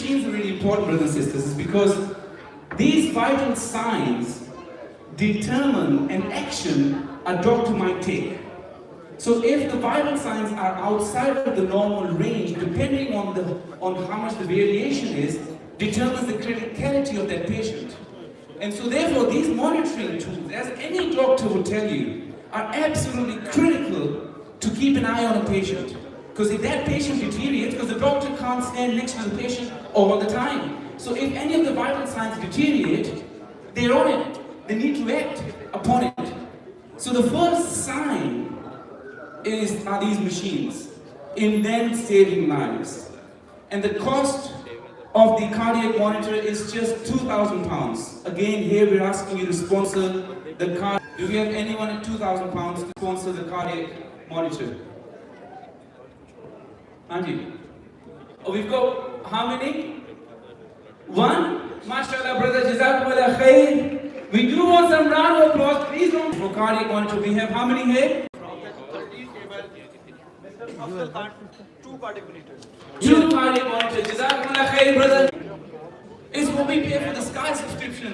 machines are really important, brothers and sisters, is because these vital signs determine an action a doctor might take. So if the vital signs are outside of the normal range, depending on how much the variation is, determines the criticality of that patient. And so therefore, these monitoring tools, as any doctor would tell you, are absolutely critical to keep an eye on a patient. Because if that patient deteriorates, because the doctor can't stand next to the patient all the time. So if any of the vital signs deteriorate, they're on it. They need to act upon it. So the first sign are these machines, in then saving lives. And the cost of the cardiac monitor is just £2,000. Again, here we're asking you to sponsor the car. Do we have anyone at £2,000 to sponsor the cardiac monitor? Andy? Oh, we've got how many? One? MashaAllah, brother, Jazakumullah khair. We do want some round of applause. Please don't. For cardiac monitor, we have how many here? Two cardiac monitors. Two cardiac monitors. Jazakumullah khair, brother. This is what we pay for the Sky subscription.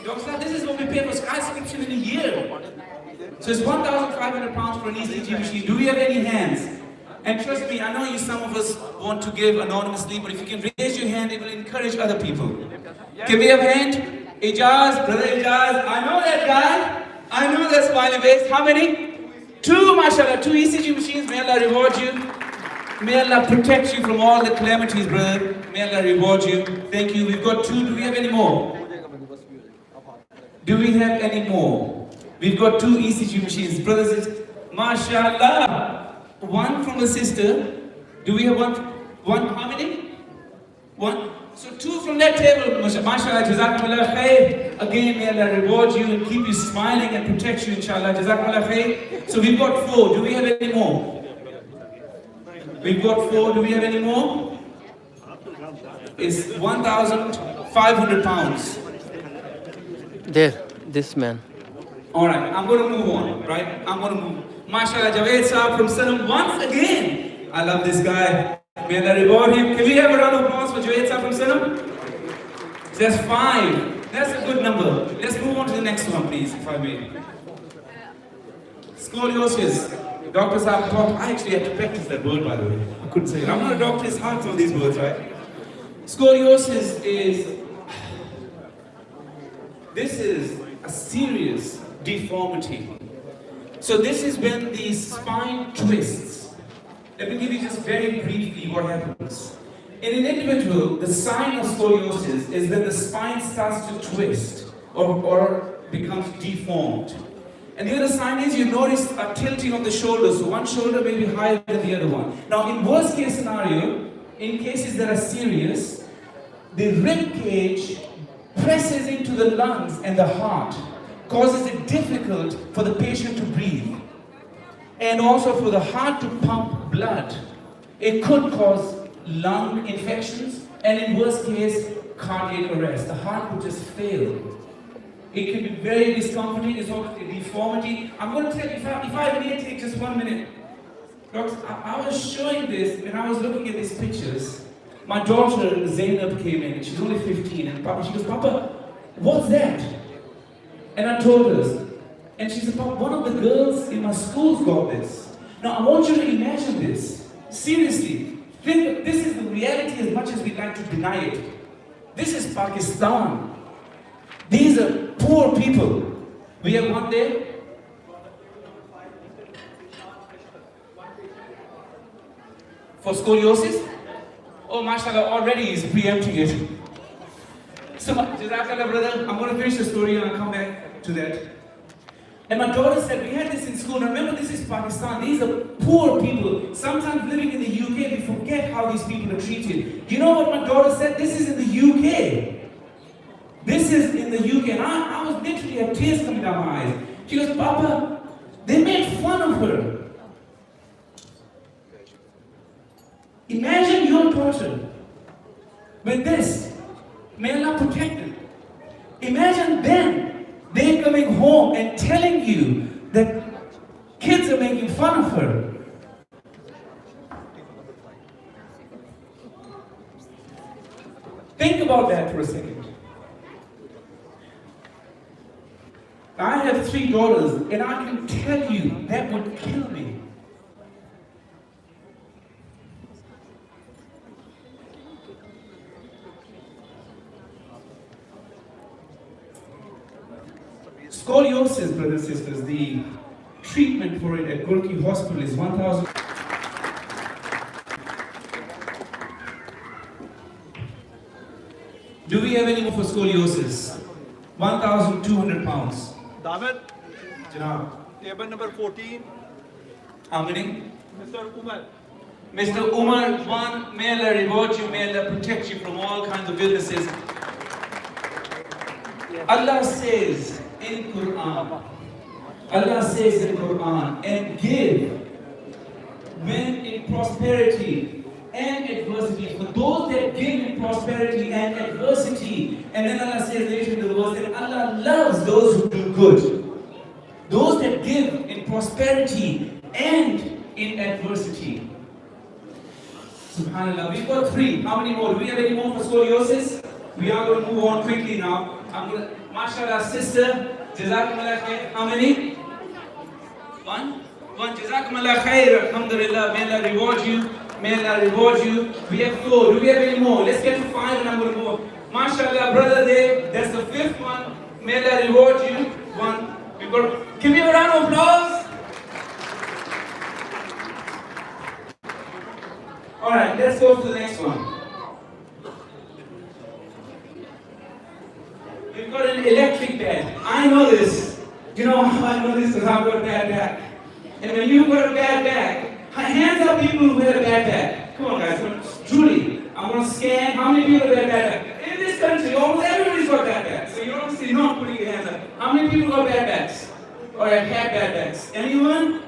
Doctor, this is what we pay for Sky subscription in a year. So it's £1,500 for an ECG machine. Do we have any hands? And trust me, I know some of us want to give anonymously, but if you can raise your hand, it will encourage other people. Can we have a hand? Ijaz, brother Ijaz. I know that guy. I know that smiley face. How many? Two, mashallah. Two ECG machines. May Allah reward you. May Allah protect you from all the calamities, brother. May Allah reward you. Thank you. We've got two. Do we have any more? Do we have any more? We've got two ECG machines. Brothers, mashallah. One from a sister. Do we have one? One? How many? One. So two from that table. MashaAllah. Jazakumullah khair. Again, may Allah reward you and keep you smiling and protect you, inshallah. Jazakumullah khair. So we've got four. Do we have any more? We've got four. Do we have any more? It's £1,500. There, this man. Alright, I'm going to move on, right? I'm going to move. MashaAllah, Javed Saab from Sanam once again. I love this guy. May Allah reward him. Can we have a round of applause for Javed Saab from Sanam? That's 5. That's a good number. Let's move on to the next one, please, if I may. Scoliosis. Dr. Saab taught. I actually had to practice that word, by the way. I couldn't say it. I'm not a doctor, it's hard for these words, right? Scoliosis is... This is a serious deformity. So this is when the spine twists. Let me give you just very briefly what happens. In an individual, the sign of scoliosis is when the spine starts to twist or becomes deformed. And the other sign is you notice a tilting of the shoulders. So one shoulder may be higher than the other one. Now in worst case scenario, in cases that are serious, the rib cage presses into the lungs and the heart, causes it difficult for the patient to breathe, and also for the heart to pump blood. It could cause lung infections, and in worst case, cardiac arrest. The heart would just fail. It can be very discomforting. It's also a deformity. I'm going to tell you, if I may take just 1 minute. Doctor, I was showing this when I was looking at these pictures. My daughter, Zainab, came in, and she's only 15, and she goes, Papa, what's that? And I told her, and she said, Papa, one of the girls in my school's got this. Now, I want you to imagine this. Seriously. Think this is the reality as much as we like to deny it. This is Pakistan. These are poor people. We have one there. For scoliosis? Oh, mashallah, already he's preempting it. So, Jazakallah, brother, I'm going to finish the story and I'll come back to that. And my daughter said, we had this in school. Now remember, this is Pakistan. These are poor people. Sometimes living in the UK, we forget how these people are treated. You know what my daughter said? This is in the UK. This is in the UK. And I was literally had tears coming down my eyes. She goes, Papa, they made fun of her. Imagine your daughter with this. May Allah protect them. Imagine then, they're coming home and telling you that kids are making fun of her. Think about that for a second. I have 3 daughters, and I can tell you that would kill me. Scoliosis, brothers and sisters, the treatment for it at GHURKI Hospital is 1,000. Do we have any more for scoliosis? 1,200 pounds. David, Janab. table number 14, How many? Mr. Umar. Mr. Umar, one, may Allah reward you, may Allah protect you from all kinds of illnesses. Allah says in Quran, and give when in prosperity and adversity. For those that give in prosperity and adversity, and then Allah says later in the verse that Allah loves those who do good. Those that give in prosperity and in adversity. Subhanallah. We've got 3. How many more? Do we have any more for scoliosis? We are going to move on quickly now. MashaAllah, sister. Jazakumullah khair. How many? 1? Jazakumullah khair. Alhamdulillah. May Allah reward you. May Allah reward you. We have 4. Do we have any more? Let's get to 5 and I'm going to move on. MashaAllah, brother there. That's the 5th one. May Allah reward you. 1. We've got. Give me a round of applause. Alright, let's go to the next one. We've got an electric bed. I know this. You know how I know this? Because I've got a bad back. And when you've got a bad back, hands up people who have a bad back. Come on guys, Julie, I'm going to scan how many people have a bad back. In this country, almost everybody's got bad backs. So you're obviously not putting your hands up. How many people got bad backs? Or have had bad backs? Anyone?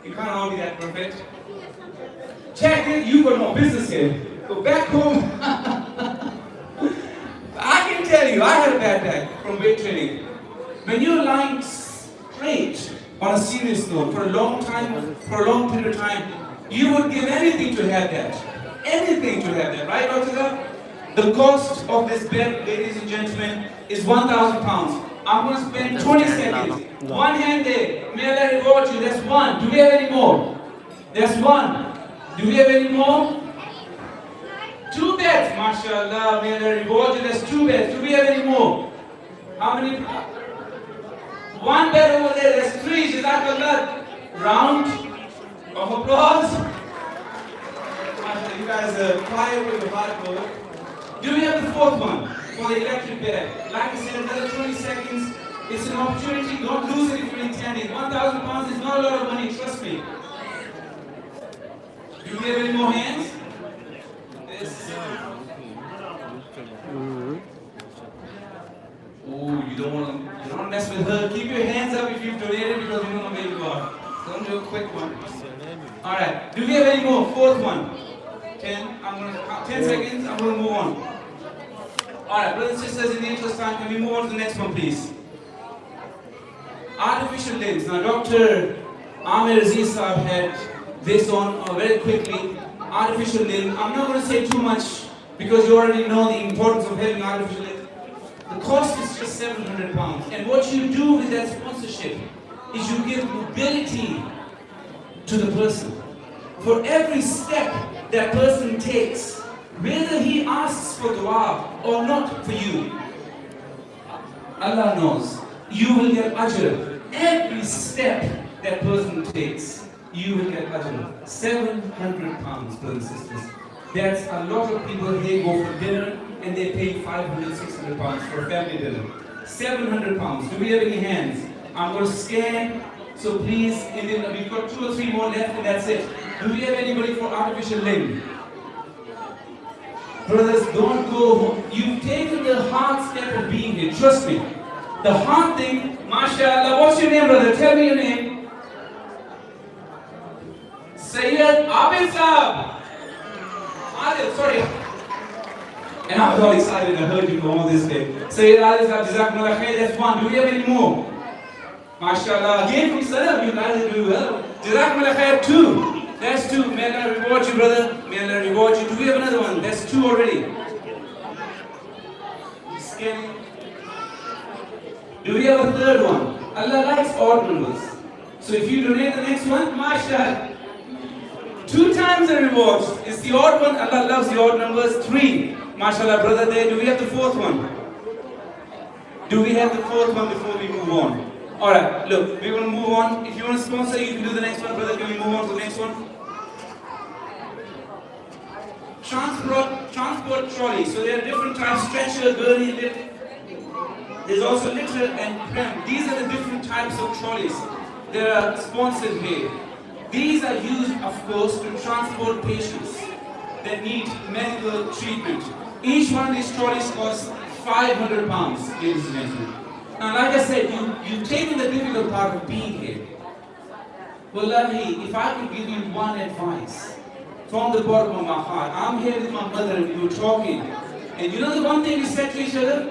You can't all be that perfect. Check it, you've got no business here. Go back home. I can tell you, I had a bad back from weight training. When you're lying straight on a serious note for a long time, for a long period of time, you would give anything to have that. Anything to have that, right, Dr. The cost of this bed, ladies and gentlemen, is 1,000 pounds. I'm going to spend 20 seconds. One hand there. May Allah reward you. That's 1. Do we have any more? That's 1. Do we have any more? 2 beds. MashaAllah. May Allah reward you. That's 2 beds. Do we have any more? How many? 1 bed over there. That's 3. Jazakallah. Round of applause. MashaAllah. You guys are quiet with the hardcore. Do we have the 4th one? For the electric bed. Like I said, another 20 seconds. It's an opportunity. Don't lose it if you're intending. 1,000 pounds is not a lot of money. Trust me. Do we have any more hands? This. Oh, you don't want to mess with her. Keep your hands up if you've donated because we don't know where you are. Don't do a quick one. All right. Do we have any more? 4th one. 10. 10 seconds. I'm going to move on. All right, brothers and sisters, in the interest of time, can we move on to the next one, please? Artificial limbs. Now, Dr. Amir Aziz Saab had this on very quickly. Artificial limbs. I'm not going to say too much because you already know the importance of having artificial limbs. The cost is just 700 pounds. And what you do with that sponsorship is you give mobility to the person. For every step that person takes, whether he asks for dua or not for you, Allah knows, you will get ajr. Every step that person takes, you will get ajr. 700 pounds, brothers and sisters. That's a lot of people here go for dinner and they pay 500, 600 pounds for a family dinner. 700 pounds. Do we have any hands? I'm going to scan. So please, we've got 2 or 3 more left and that's it. Do we have anybody for artificial limb? Brothers, don't go home. You've taken the hard step of being here. Trust me. The hard thing, mashallah. What's your name, brother? Tell me your name. Sayyid Abid Saab. Adil, sorry. And I was all excited. I heard you all this day. Sayyid Adil Saab, Jazakumullah khair. That's 1. Do we have any more? Mashallah. Again from Salam, you guys are doing well. Jazakumullah khair. 2. That's 2. May Allah reward you, brother. May Allah reward you. Do we have another one? That's 2 already. Scanning. Do we have a third one? Allah likes odd numbers. So if you donate the next one, mashallah. 2 times the rewards. It's the odd one. Allah loves the odd numbers. 3. Mashallah, brother there. Do we have the 4th one? Do we have the 4th one before we move on? Alright, look, we're going to move on. If you want to sponsor, you can do the next one. Brother, can we move on to the next one? Transport trolley. So there are different types. Stretcher, gurney, lift. There's also litter and pram. These are the different types of trolleys that are sponsored here. These are used, of course, to transport patients that need medical treatment. Each one of these trolleys costs £500, ladies and gentlemen. Now, like I said, you've taken the difficult part of being here. Wallahi, if I could give you one advice from the bottom of my heart, I'm here with my mother and we were talking. And you know the one thing we said to each other?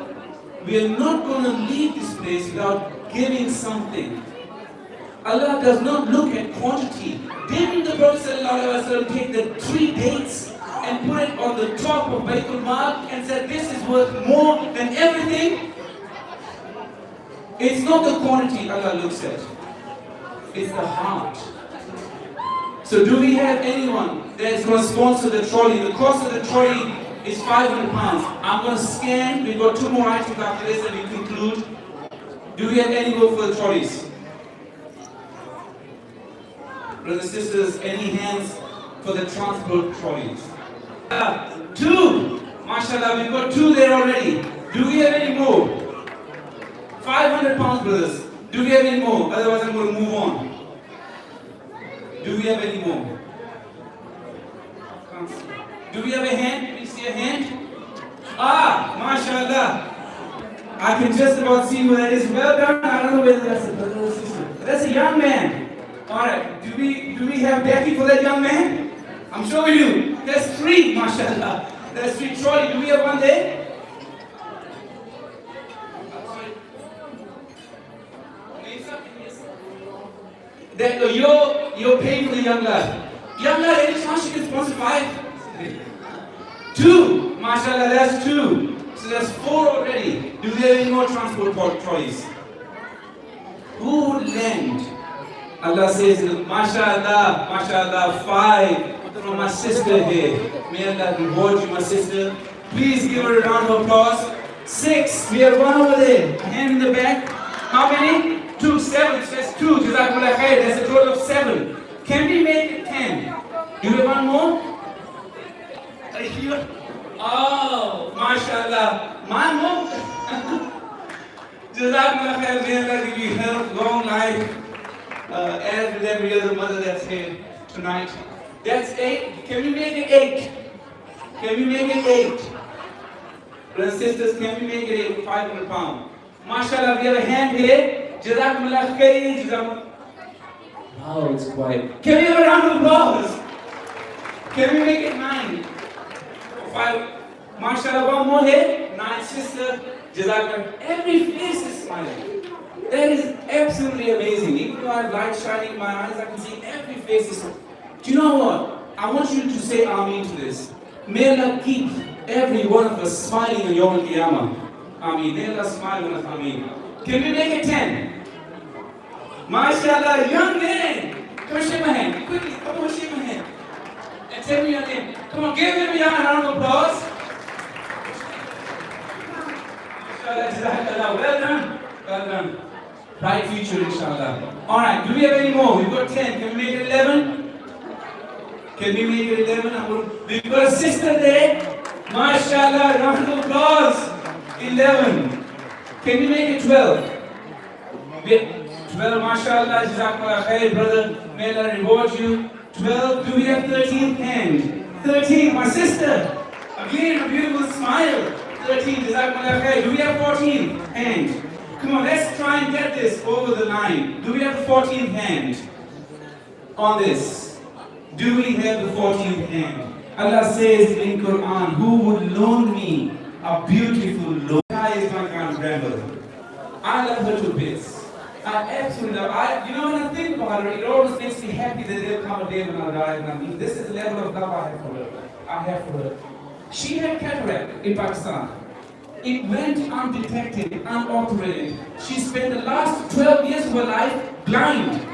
We are not going to leave this place without giving something. Allah does not look at quantity. Didn't the Prophet ﷺ take the 3 dates and put it on the top of Baytul Mal and said this is worth more than everything? It's not the quantity Allah looks at. It's the heart. So do we have anyone that's going to sponsor the trolley? The cost of the trolley is £500. I'm going to scan. We've got 2 more items after this and we conclude. Do we have any more for the trolleys? Brothers and sisters, any hands for the transport trolleys? 2! MashaAllah, we've got 2 there already. Do we have any more? £500, brothers. Do we have any more? Otherwise I'm going to move on. Do we have any more? Do we have a hand? Can we see a hand? MashaAllah. I can just about see who that is. Well done. I don't know whether that's a brother or sister. That's a young man. Alright, do we have Becky for that young man? I'm sure we do. There's 3, mashallah. There's 3 trolley. Do we have one there? You're paying for the young lad. Young lad, any chance you can sponsor 5? 2, mashallah, that's 2. So that's 4 already. Do we have any more transport trolleys? Who would lend? Allah says, mashallah, mashallah, 5 from my sister here. May Allah reward you, my sister. Please give her a round of applause. 6, we have 1 over there. A hand in the back. How many? 2, 7, so that's 2. Jazakumullah khair, that's a total of 7. Can we make it 10? Do you have 1 more? Oh, mashallah. My mom. Jazakumullah khair, may Allah give you health, long life. As with every other mother that's here tonight. That's 8. Can we make it 8? Can we make it 8? Brothers and sisters, can we make it 8? £500. MashaAllah, we have a hand here. Jazakumullah khair. Wow, it's quiet. Can we have a round of applause? Can we make it 9? 5. MashaAllah, 1 more here. 9, sister. Jazakumullah. Every face is smiling. That is absolutely amazing. Even though I have light shining in my eyes, I can see every face is. Do you know what? I want you to say Ameen to this. May Allah keep every one of us smiling on Yawm al-Qiyamah. Ameen. May Allah smile on us. Ameen. Can we make it 10? MashaAllah, young man. Come on, shake my hand. Quickly, come on, shake my hand. And tell me your name. Come on, give him a round of applause. MashaAllah, Jazakallah. Well done. Well done. Bright future, inshallah. Alright, do we have any more? We've got 10. Can we make it 11? Can we make it 11? We've got a sister there. MashaAllah, round of applause. 11. Can we make it 12? 12, MashaAllah, Jazakallah khair, brother. May Allah reward you. 12. Do we have 13th hand? 13, my sister. Again, a beautiful smile. 13, Jazakallah khair. Do we have 14th hand? Come on, let's try and get this over the line. Do we have the 14th hand on this? Do we have the 14th hand? Allah says in Quran, who would loan me a beautiful loan? I is my grandmother. I love her to bits. I absolutely love her. You know, when I think about her, it always makes me happy that there'll come a day when I die. And I mean, this is the level of love I have for her. She had cataract in Pakistan. It went undetected, unoperated. She spent the last 12 years of her life blind.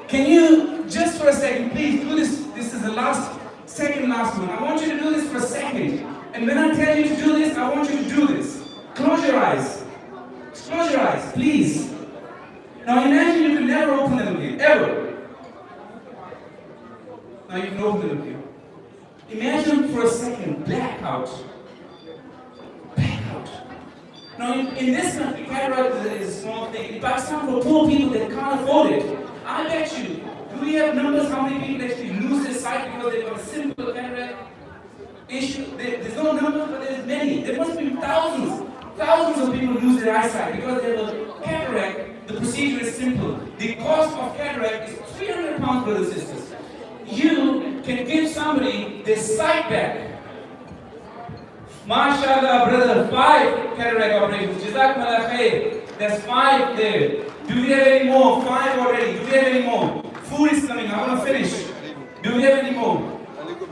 Can you, just for a second, please do this? This is the second last one. I want you to do this for a second. And when I tell you to do this, I want you to do this. Close your eyes. Close your eyes, please. Now imagine you can never open them again, ever. Now you can open them again. Imagine for a second, blackout. Blackout. Now in this country, cataract is a small thing. In Pakistan, for poor people that can't afford it, I bet you, do we have numbers how many people actually lose their sight because they've got a simple cataract issue? There's no numbers, but there's many. There must be thousands of people lose their eyesight because they have a cataract. The procedure is simple. The cost of cataract is 300 pounds, brothers and sisters. You can give somebody their sight back. MashaAllah, brother, 5 cataract operations. Jazakumullah khair. There's 5 there. Do we have any more? 5 already. Do we have any more? Food is coming. I want to finish. Do we have any more?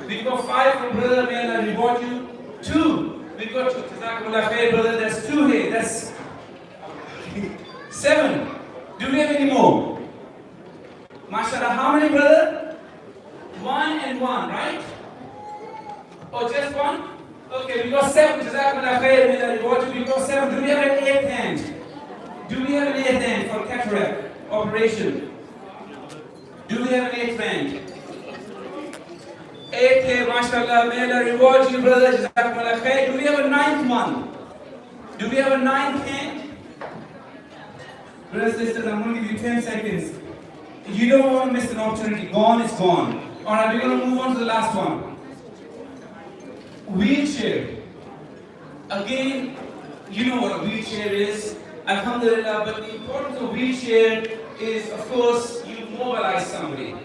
We've got 5 from brother. May Allah reward you. 2. We've got 2. Jazakumullah khair, brother. That's 2 here. That's 7. Do we have any more? MashaAllah, how many, brother? 1 and 1, right? Oh, just 1? Okay, we got 7. Jazakumullah khair, may Allah reward you. We got 7. Do we have an 8th hand? Do we have an 8th hand for cataract operation? Do we have an 8th hand? 8th hand, mashallah, may Allah reward you, brother. Jazakumullah khair. Do we have a 9th one? Do we have a 9th hand? Brothers and sisters, I'm going to give you 10 seconds. You don't want to miss an opportunity. Gone is gone. Alright, we're going to move on to the last one. Wheelchair. Again, you know what a wheelchair is. Alhamdulillah, but the importance of wheelchair is, of course, you mobilize somebody.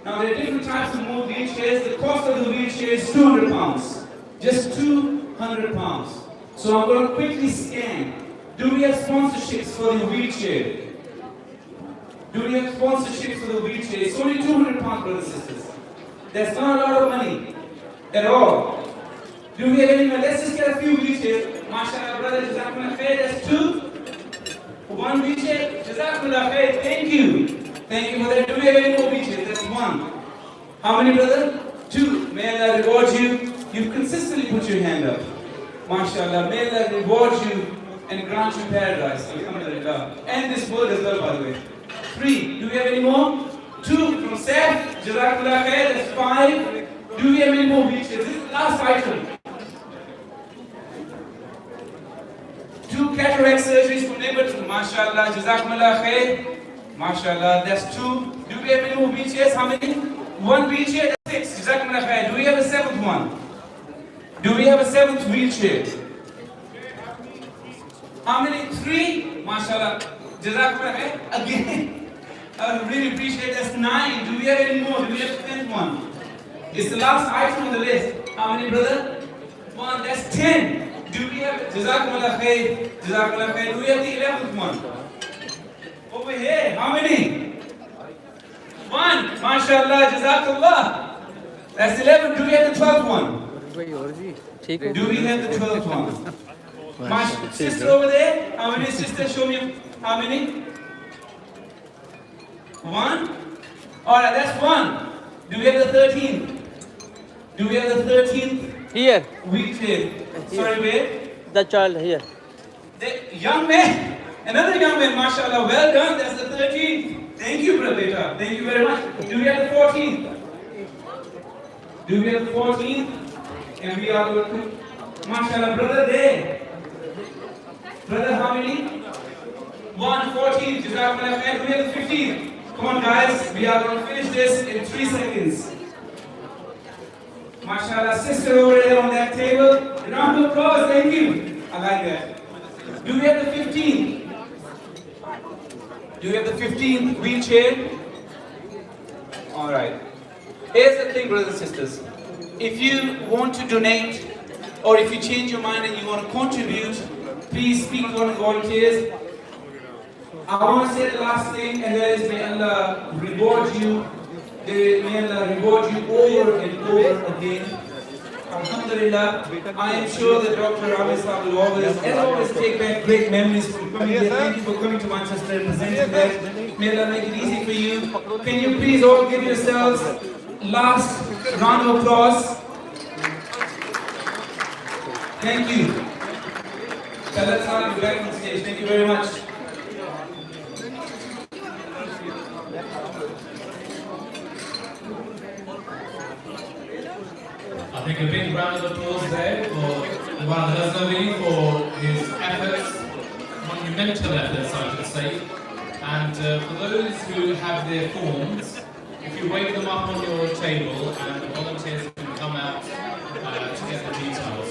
Now, there are different types of wheelchairs. The cost of the wheelchair is 200 pounds. Just 200 pounds. So I'm going to quickly scan. Do we have sponsorships for the wheelchair? Do we have sponsorships for the wheelchair? It's only 200 pounds, brothers and sisters. That's not a lot of money at all. Do we have any more? Let's just get a few wheelchairs. MashaAllah, brother, Jazakumullah khair. That's 2. 1 wheelchair. Jazakumullah khair. Thank you. Thank you for that. Do we have any more wheelchairs? That's 1. How many, brother? 2. May Allah reward you. You've consistently put your hand up. MashaAllah. May Allah reward you and grant you paradise. Alhamdulillah. And this word as well, by the way. 3. Do we have any more? 2 from Seth. Jazakumullah khair. That's 5. Do we have any more wheelchairs? This is the last item. 2 cataract surgeries from neighbor to MashaAllah. Jazakumullah khair. MashaAllah. That's 2. Do we have any more wheelchairs? How many? 1 wheelchair. That's 6. Jazakumullah khair. Do we have a 7th one? Do we have a 7th wheelchair? How many? 3. MashaAllah. Jazakumullah khair. Again. I really appreciate that's 9. Do we have any more? Do we have a 10th one? It's the last item on the list. How many, brother? 1. That's 10. Do we have Jazakumullah khair? Jazakumullah khair. Do we have the 11th one? Over here. How many? 1. MashaAllah. Jazakallah. That's 11. Do we have the 12th one? Do we have the 12th one? My sister over there. How many sisters? Show me. How many? 1. Alright, that's 1. Do we have the 13th? Do we have the 13th? Here. Wheelchair. Sorry, where? The child here. The young man. Another young man, mashallah. Well done. That's the 13th. Thank you, brother. Beta. Thank you very much. Do we have the 14th? Do we have the 14th? And we are going to, mashallah, brother there. Brother, how many? 1, 14. Jazakumullah khair. Do we have the 15th? Come on, guys. We are going to finish this in 3 seconds. MashaAllah, sister over there on that table. Round of applause, thank you. I like that. Do we have the 15th? Do we have the 15th wheelchair? Alright. Here's the thing, brothers and sisters. If you want to donate, or if you change your mind and you want to contribute, please speak to one of the volunteers. I want to say the last thing, and that is may Allah reward you. May Allah reward you over and over again. Alhamdulillah, I am sure that Dr. Abisab will always, as always, take back great memories from coming here. Thank you for coming to Manchester and presenting that. May Allah make it easy for you. Can you please all give yourselves last round of applause? Thank you. Let's have you back on stage. Thank you very much. I think a big round of applause there for Wal Ghaznavi for his efforts, monumental efforts I should say. And for those who have their forms, if you wave them up on your table and the volunteers can come out to get the details.